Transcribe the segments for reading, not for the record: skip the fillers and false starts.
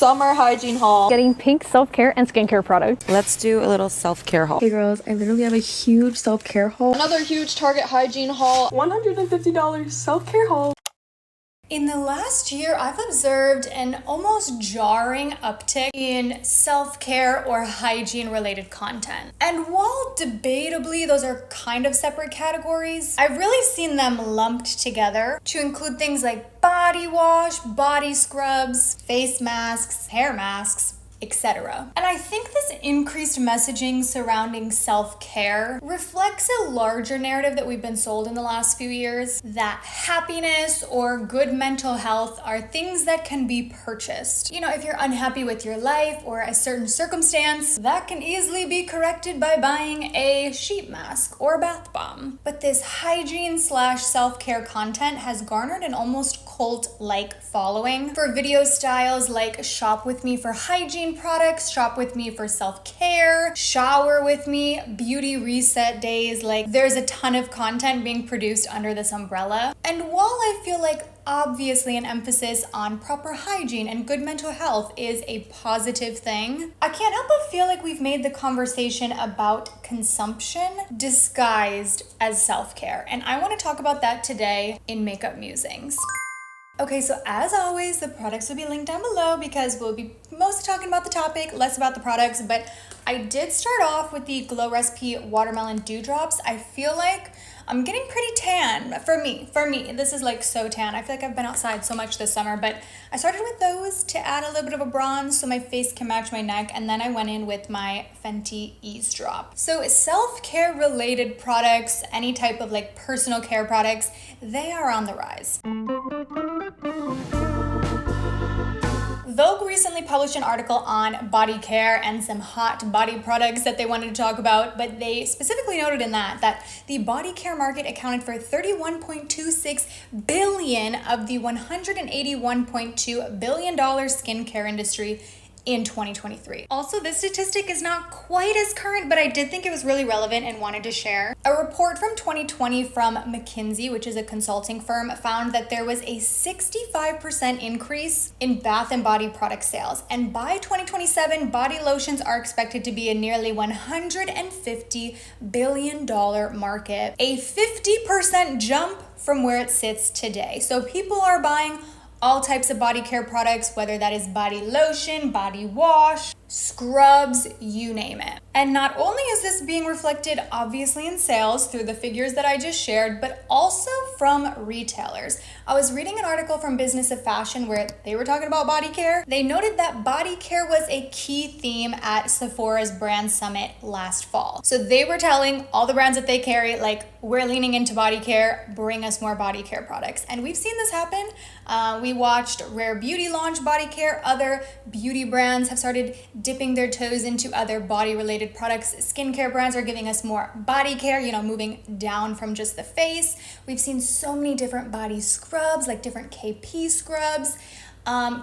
Summer hygiene haul. Getting pink self-care and skincare products. Let's do a little self-care haul. Hey girls, I literally have a huge self-care haul. Another huge Target hygiene haul. $150 self-care haul. In the last year, I've observed an almost jarring uptick in self-care or hygiene-related content. And while debatably those are kind of separate categories, I've really seen them lumped together to include things like body wash, body scrubs, face masks, hair masks, etc. And I think this increased messaging surrounding self-care reflects a larger narrative that we've been sold in the last few years, that happiness or good mental health are things that can be purchased. You know, if you're unhappy with your life or a certain circumstance, that can easily be corrected by buying a sheet mask or a bath bomb. But this hygiene/self-care content has garnered an almost cult-like following for video styles like shop with me for hygiene products, shop with me for self-care, shower with me, beauty reset days. Like, there's a ton of content being produced under this umbrella. And while I feel like obviously an emphasis on proper hygiene and good mental health is a positive thing, I can't help but feel like we've made the conversation about consumption disguised as self-care. And I want to talk about that today in Makeup Musings. Okay, so as always, the products will be linked down below because we'll be mostly talking about the topic, less about the products, but I did start off with the Glow Recipe Watermelon Dewdrops. I feel like I'm getting pretty tan for me. This is like so tan. I feel like I've been outside so much this summer, but I started with those to add a little bit of a bronze so my face can match my neck, and then I went in with my Fenty Eaze drop. So self-care related products, any type of like personal care products, they are on the rise. Vogue recently published an article on body care and some hot body products that they wanted to talk about, but they specifically noted in that the body care market accounted for $31.26 billion of the $181.2 billion skincare industry in 2023. Also, this statistic is not quite as current, but I did think it was really relevant and wanted to share. A report from 2020 from McKinsey, which is a consulting firm, found that there was a 65% increase in bath and body product sales. And by 2027, body lotions are expected to be a nearly $150 billion market, a 50% jump from where it sits today. So people are buying all types of body care products, whether that is body lotion, body wash, scrubs, you name it. And not only is this being reflected obviously in sales through the figures that I just shared, but also from retailers. I was reading an article from Business of Fashion where they were talking about body care. They noted that body care was a key theme at Sephora's brand summit last fall. So they were telling all the brands that they carry, like, we're leaning into body care, bring us more body care products. And we've seen this happen. We watched Rare Beauty launch body care. Other beauty brands have started dipping their toes into other body-related products. Skincare brands are giving us more body care, you know, moving down from just the face. We've seen so many different body scrubs, like different KP scrubs,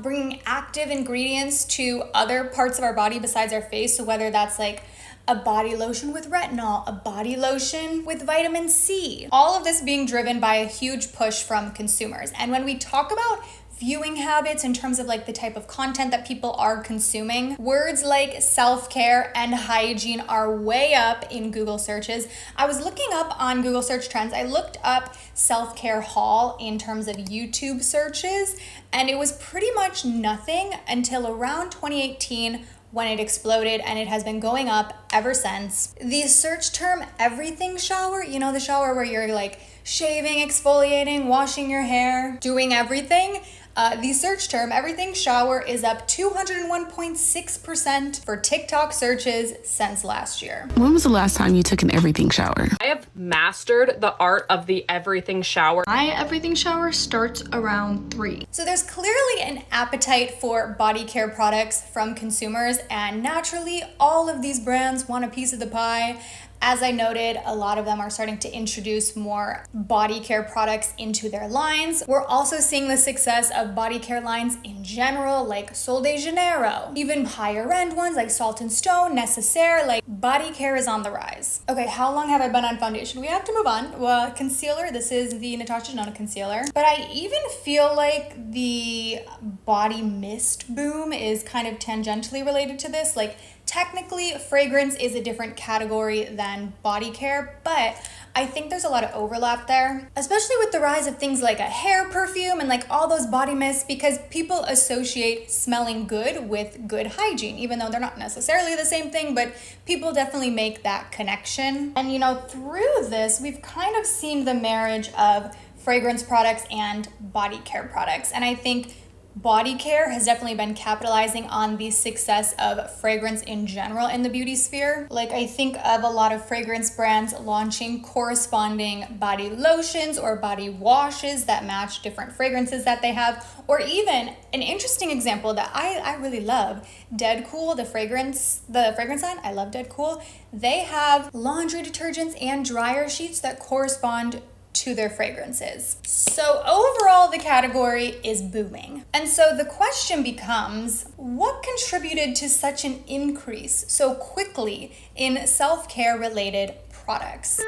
bringing active ingredients to other parts of our body besides our face. So whether that's like a body lotion with retinol, a body lotion with vitamin C, all of this being driven by a huge push from consumers. And when we talk about viewing habits in terms of like the type of content that people are consuming, words like self-care and hygiene are way up in Google searches. I was looking up on Google search trends. I looked up self-care haul in terms of YouTube searches, and it was pretty much nothing until around 2018 when it exploded, and it has been going up ever since. The search term everything shower, you know, the shower where you're like shaving, exfoliating, washing your hair, doing everything. The search term everything shower is up 201.6% for TikTok searches since last year. When was the last time you took an everything shower? I have mastered the art of the everything shower. My everything shower starts around 3. So there's clearly an appetite for body care products from consumers, and naturally all of these brands want a piece of the pie. As I noted, a lot of them are starting to introduce more body care products into their lines. We're also seeing the success of body care lines in general, like Sol de Janeiro. Even higher end ones like Salt and Stone, Necessaire, like body care is on the rise. Okay, how long have I been on foundation? We have to move on. Well, concealer, this is the Natasha Denona concealer. But I even feel like the body mist boom is kind of tangentially related to this. Like, technically, fragrance is a different category than body care, but I think there's a lot of overlap there, especially with the rise of things like a hair perfume and like all those body mists, because people associate smelling good with good hygiene, even though they're not necessarily the same thing, but people definitely make that connection. And you know, through this, we've kind of seen the marriage of fragrance products and body care products. And I think body care has definitely been capitalizing on the success of fragrance in general in the beauty sphere. Like, I think of a lot of fragrance brands launching corresponding body lotions or body washes that match different fragrances that they have. Or even an interesting example that I really love, Dead Cool, the fragrance line. I love Dead Cool. They have laundry detergents and dryer sheets that correspond to their fragrances. So overall, the category is booming. And so the question becomes, what contributed to such an increase so quickly in self-care related products?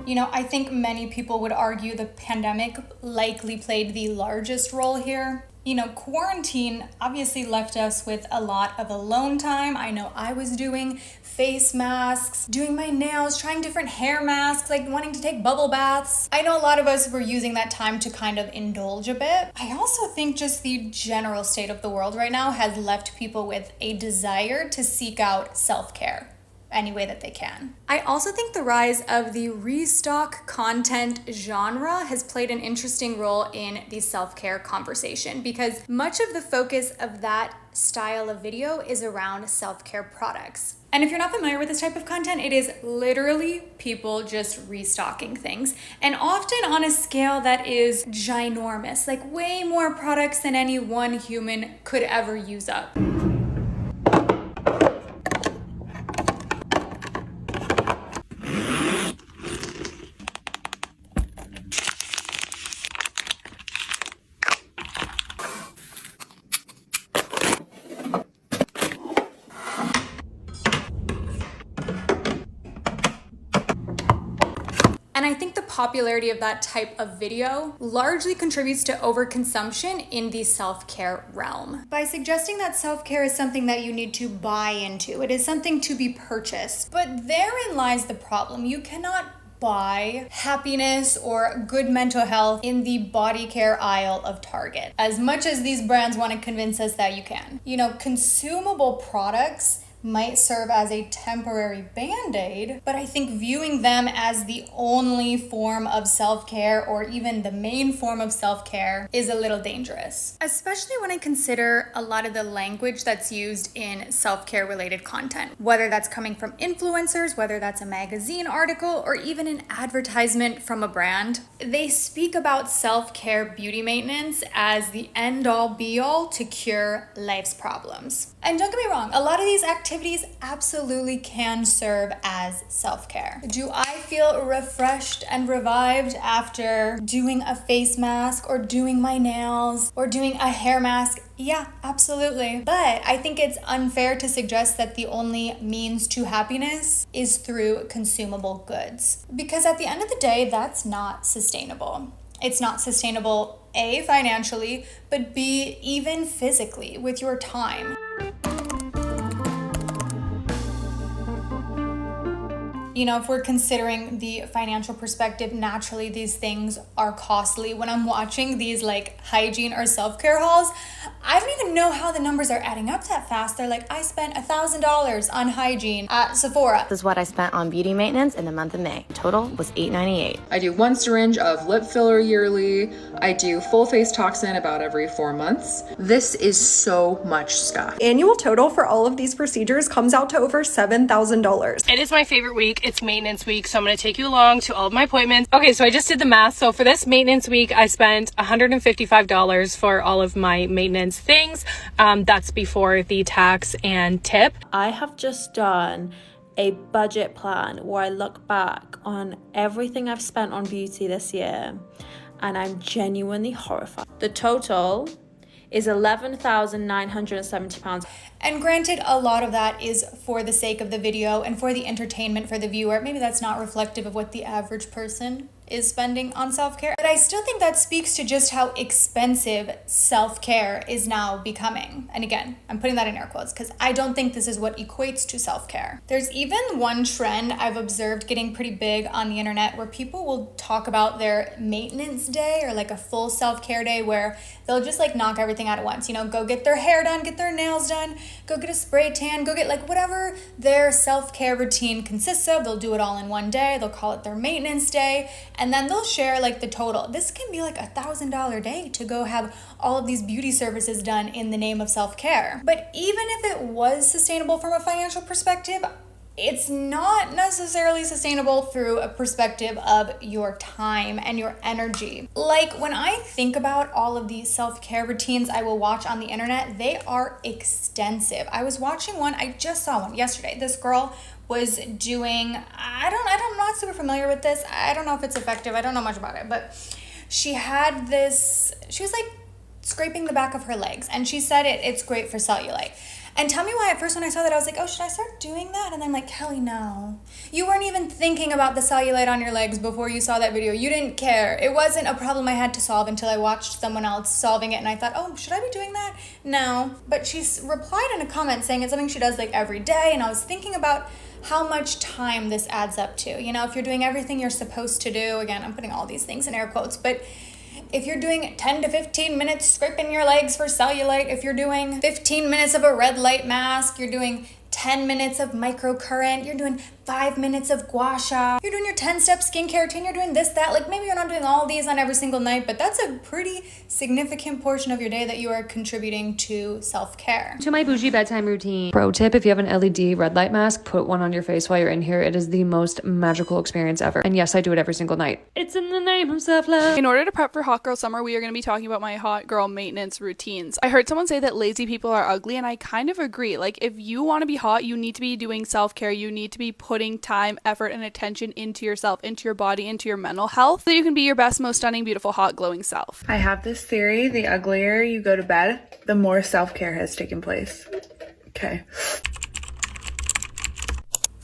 You know, I think many people would argue the pandemic likely played the largest role here. You know, quarantine obviously left us with a lot of alone time. I know I was doing face masks, doing my nails, trying different hair masks, like wanting to take bubble baths. I know a lot of us were using that time to kind of indulge a bit. I also think just the general state of the world right now has left people with a desire to seek out self-care any way that they can. I also think the rise of the restock content genre has played an interesting role in the self-care conversation, because much of the focus of that style of video is around self-care products. And if you're not familiar with this type of content, it is literally people just restocking things, and often on a scale that is ginormous, like way more products than any one human could ever use up. And I think the popularity of that type of video largely contributes to overconsumption in the self-care realm. By suggesting that self-care is something that you need to buy into, it is something to be purchased. But therein lies the problem. You cannot buy happiness or good mental health in the body care aisle of Target, as much as these brands want to convince us that you can. You know, consumable products might serve as a temporary band-aid, but I think viewing them as the only form of self-care or even the main form of self-care is a little dangerous. Especially when I consider a lot of the language that's used in self-care related content, whether that's coming from influencers, whether that's a magazine article, or even an advertisement from a brand. They speak about self-care beauty maintenance as the end-all be-all to cure life's problems. And don't get me wrong, a lot of these activities absolutely can serve as self-care. Do I feel refreshed and revived after doing a face mask or doing my nails or doing a hair mask? Yeah, absolutely. But I think it's unfair to suggest that the only means to happiness is through consumable goods, because at the end of the day, that's not sustainable. It's not sustainable, A, financially, but B, even physically with your time. You know, if we're considering the financial perspective, naturally these things are costly. When I'm watching these like hygiene or self-care hauls, I don't even know how the numbers are adding up that fast. They're like, I spent $1,000 on hygiene at Sephora. This is what I spent on beauty maintenance in the month of May. Total was $8.98. I do 1 syringe of lip filler yearly. I do full face toxin about every 4 months. This is so much stuff. Annual total for all of these procedures comes out to over $7,000. It is my favorite week it's maintenance week, so I'm going to take you along to all of my appointments. Okay, so I just did the math. So for this maintenance week, I spent $155 for all of my maintenance things. That's before the tax and tip. I have just done a budget plan where I look back on everything I've spent on beauty this year, and I'm genuinely horrified. The total is £11,970. And granted, a lot of that is for the sake of the video and for the entertainment for the viewer. Maybe that's not reflective of what the average person is spending on self-care. But I still think that speaks to just how expensive self-care is now becoming. And again, I'm putting that in air quotes because I don't think this is what equates to self-care. There's even one trend I've observed getting pretty big on the internet where people will talk about their maintenance day or like a full self-care day where they'll just like knock everything out at once. You know, go get their hair done, get their nails done, go get a spray tan, go get like whatever their self-care routine consists of. They'll do it all in one day. They'll call it their maintenance day. And then they'll share like the total. This can be like $1,000 day to go have all of these beauty services done in the name of self-care. But even if it was sustainable from a financial perspective, it's not necessarily sustainable through a perspective of your time and your energy. Like when I think about all of these self-care routines I will watch on the internet, they are extensive. I was watching one, I just saw one yesterday. This girl was doing, I'm not super familiar with this. I don't know if it's effective. I don't know much about it, but she had this, she was like scraping the back of her legs and she said it's great for cellulite. And tell me why at first when I saw that, I was like, oh, should I start doing that? And I'm like, Kelly, no. You weren't even thinking about the cellulite on your legs before you saw that video. You didn't care. It wasn't a problem I had to solve until I watched someone else solving it. And I thought, oh, should I be doing that? No. But she replied in a comment saying it's something she does like every day. And I was thinking about how much time this adds up to. You know, if you're doing everything you're supposed to do, again, I'm putting all these things in air quotes, but if you're doing 10 to 15 minutes scraping your legs for cellulite, if you're doing 15 minutes of a red light mask, you're doing 10 minutes of microcurrent, you're doing 5 minutes of gua sha, you're doing your 10-step skincare routine, you're doing this, that, like maybe you're not doing all these on every single night, but that's a pretty significant portion of your day that you are contributing to self-care. To my bougie bedtime routine. Pro tip, if you have an LED red light mask, put one on your face while you're in here. It is the most magical experience ever. And yes, I do it every single night. It's in the name of self-love. In order to prep for Hot Girl Summer, we are going to be talking about my hot girl maintenance routines. I heard someone say that lazy people are ugly, and I kind of agree. Like, if you want to be hot, you need to be doing self-care. You need to be putting time, effort, and attention into yourself, into your body, into your mental health, so you can be your best, most stunning, beautiful, hot, glowing self. I have this theory: the uglier you go to bed, the more self-care has taken place. Okay.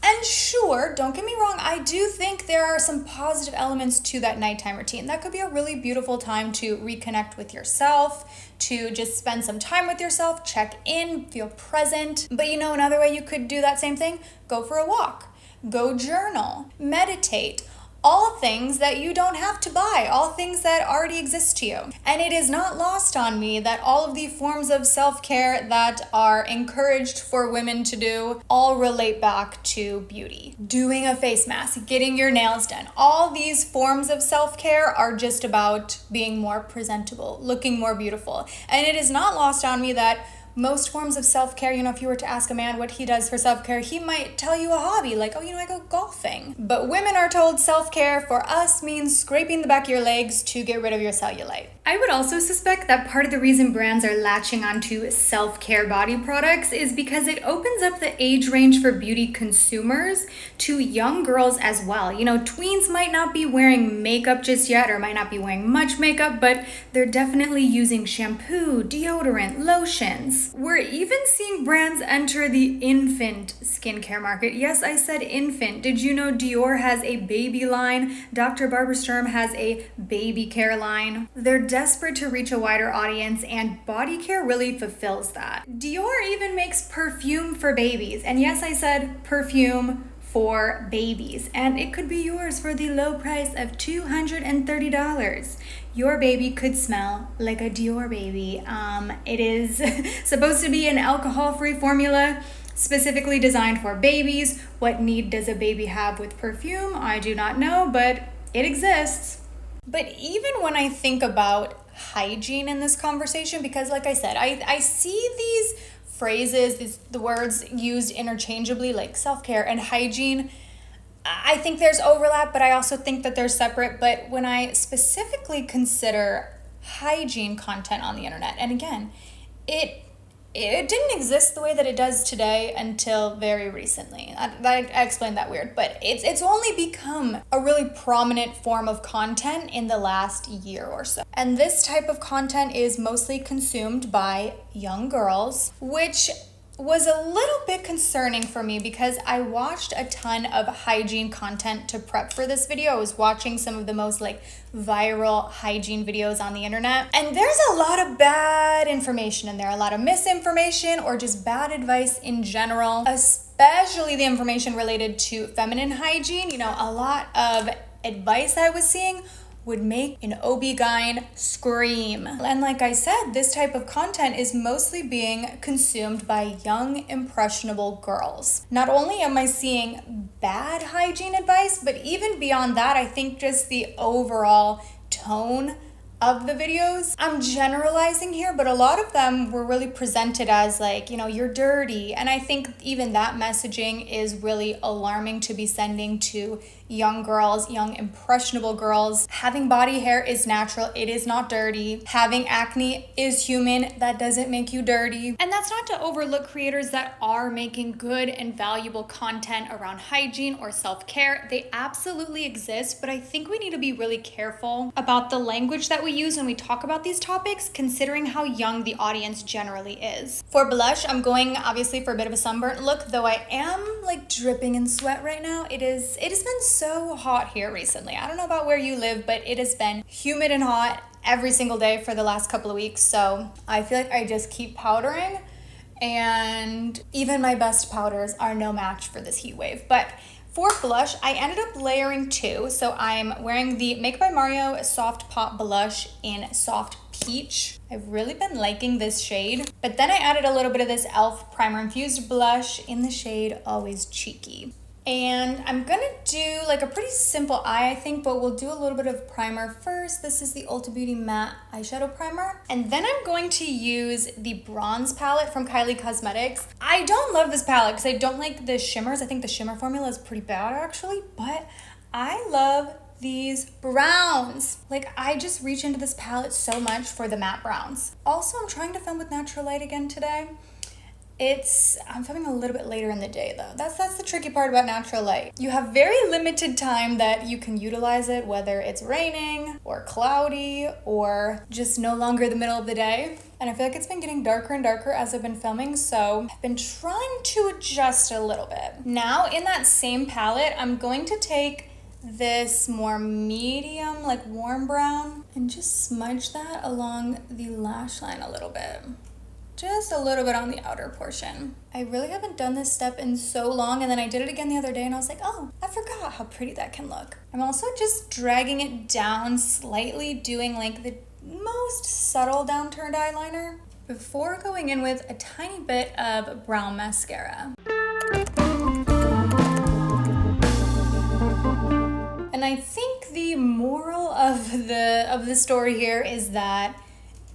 And sure, don't get me wrong, I do think there are some positive elements to that nighttime routine. That could be a really beautiful time to reconnect with yourself, to just spend some time with yourself, check in, feel present. But you know, another way you could do that same thing, go for a walk, go journal, meditate. All things that you don't have to buy, all things that already exist to you. And it is not lost on me that all of the forms of self-care that are encouraged for women to do all relate back to beauty. Doing a face mask, getting your nails done, all these forms of self-care are just about being more presentable, looking more beautiful. And it is not lost on me that most forms of self-care, you know, if you were to ask a man what he does for self-care, he might tell you a hobby, like, oh, you know, I go golfing. But women are told self-care for us means scraping the back of your legs to get rid of your cellulite. I would also suspect that part of the reason brands are latching onto self-care body products is because it opens up the age range for beauty consumers to young girls as well. You know, tweens might not be wearing makeup just yet or might not be wearing much makeup, but they're definitely using shampoo, deodorant, lotions. We're even seeing brands enter the infant skincare market. Yes, I said infant. Did you know Dior has a baby line? Dr. Barbara Sturm has a baby care line. They're desperate to reach a wider audience, and body care really fulfills that. Dior even makes perfume for babies. And yes, I said perfume for babies, and it could be yours for the low price of $230. Your baby could smell like a Dior baby. It is supposed to be an alcohol-free formula specifically designed for babies. What need does a baby have with perfume? I do not know, but it exists. But even when I think about hygiene in this conversation, because like I said, I see these phrases, the words used interchangeably like self-care and hygiene. I think there's overlap, but I also think that they're separate. But when I specifically consider hygiene content on the internet, and again, it didn't exist the way that it does today until very recently. I explained that weird, but it's only become a really prominent form of content in the last year or so. And this type of content is mostly consumed by young girls, which was a little bit concerning for me because I watched a ton of hygiene content to prep for this video. I was watching some of the most like viral hygiene videos on the internet, and there's a lot of bad information in there, a lot of misinformation or just bad advice in general, especially the information related to feminine hygiene. You know, a lot of advice I was seeing would make an OB-GYN scream. And like I said, this type of content is mostly being consumed by young, impressionable girls. Not only am I seeing bad hygiene advice, but even beyond that, I think just the overall tone of the videos. I'm generalizing here, but a lot of them were really presented as like, you know, you're dirty. And I think even that messaging is really alarming to be sending to young girls, young impressionable girls. Having body hair is natural, it is not dirty. Having acne is human, that doesn't make you dirty. And that's not to overlook creators that are making good and valuable content around hygiene or self-care. They absolutely exist, but I think we need to be really careful about the language that we use when we talk about these topics, considering how young the audience generally is. For blush, I'm going obviously for a bit of a sunburnt look, though I am like dripping in sweat right now. It has been so hot here recently. I don't know about where you live, but it has been humid and hot every single day for the last couple of weeks. So I feel like I just keep powdering, and even my best powders are no match for this heat wave. But for blush, I ended up layering two. So I'm wearing the Make by Mario Soft Pop Blush in Soft Peach. I've really been liking this shade. But then I added a little bit of this e.l.f. Primer Infused Blush in the shade Always Cheeky. And I'm gonna do like a pretty simple eye, I think, but we'll do a little bit of primer first. This is the Ulta Beauty Matte Eyeshadow Primer. And then I'm going to use the bronze palette from Kylie Cosmetics. I don't love this palette because I don't like the shimmers. I think the shimmer formula is pretty bad actually, but I love these browns. Like, I just reach into this palette so much for the matte browns. Also, I'm trying to film with natural light again today. I'm filming a little bit later in the day though. That's the tricky part about natural light. You have very limited time that you can utilize it, whether it's raining or cloudy or just no longer the middle of the day. And I feel like it's been getting darker and darker as I've been filming, so I've been trying to adjust a little bit. Now in that same palette, I'm going to take this more medium, like warm brown, and just smudge that along the lash line a little bit. Just a little bit on the outer portion. I really haven't done this step in so long, and then I did it again the other day and I was like, oh, I forgot how pretty that can look. I'm also just dragging it down slightly, doing like the most subtle downturned eyeliner before going in with a tiny bit of brown mascara. And I think the moral of the story here is that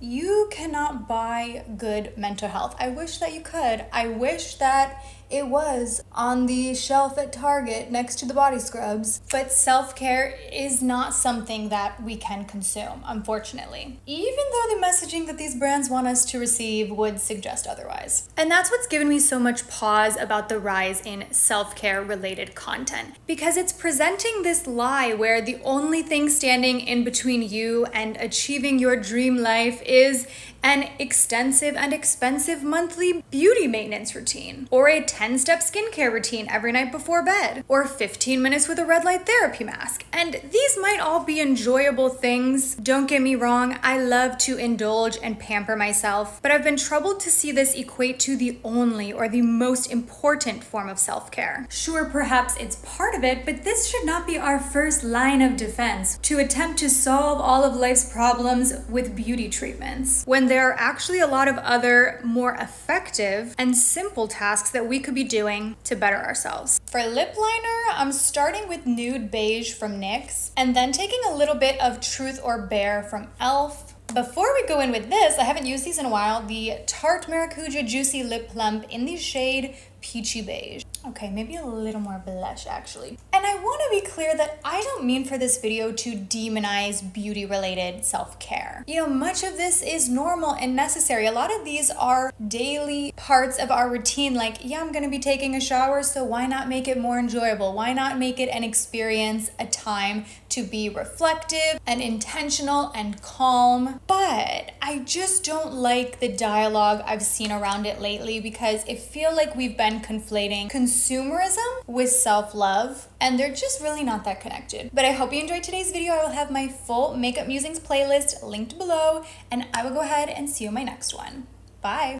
you cannot buy good mental health. I wish that you could. I wish that it was on the shelf at Target next to the body scrubs. But self-care is not something that we can consume, unfortunately. Even though the messaging that these brands want us to receive would suggest otherwise. And that's what's given me so much pause about the rise in self-care related content. Because it's presenting this lie where the only thing standing in between you and achieving your dream life is an extensive and expensive monthly beauty maintenance routine, or a 10-step skincare routine every night before bed, or 15 minutes with a red light therapy mask. And these might all be enjoyable things. Don't get me wrong, I love to indulge and pamper myself, but I've been troubled to see this equate to the only or the most important form of self-care. Sure, perhaps it's part of it, but this should not be our first line of defense to attempt to solve all of life's problems with beauty treatments, when there are actually a lot of other more effective and simple tasks that we could be doing to better ourselves. For lip liner, I'm starting with Nude Beige from NYX, and then taking a little bit of Truth or Bare from e.l.f. Before we go in with this, I haven't used these in a while, the Tarte Maracujá Juicy Lip Plump in the shade Peachy Beige. Okay, maybe a little more blush actually. And I want to be clear that I don't mean for this video to demonize beauty-related self-care. You know, much of this is normal and necessary. A lot of these are daily parts of our routine. Like, yeah, I'm gonna be taking a shower, so why not make it more enjoyable? Why not make it an experience, a time to be reflective and intentional and calm? But I just don't like the dialogue I've seen around it lately, because I feel like we've been conflating consumerism with self-love, and they're just really not that connected. But I hope you enjoyed today's video. I will have my full Makeup Musings playlist linked below, and I will go ahead and see you in my next one. Bye.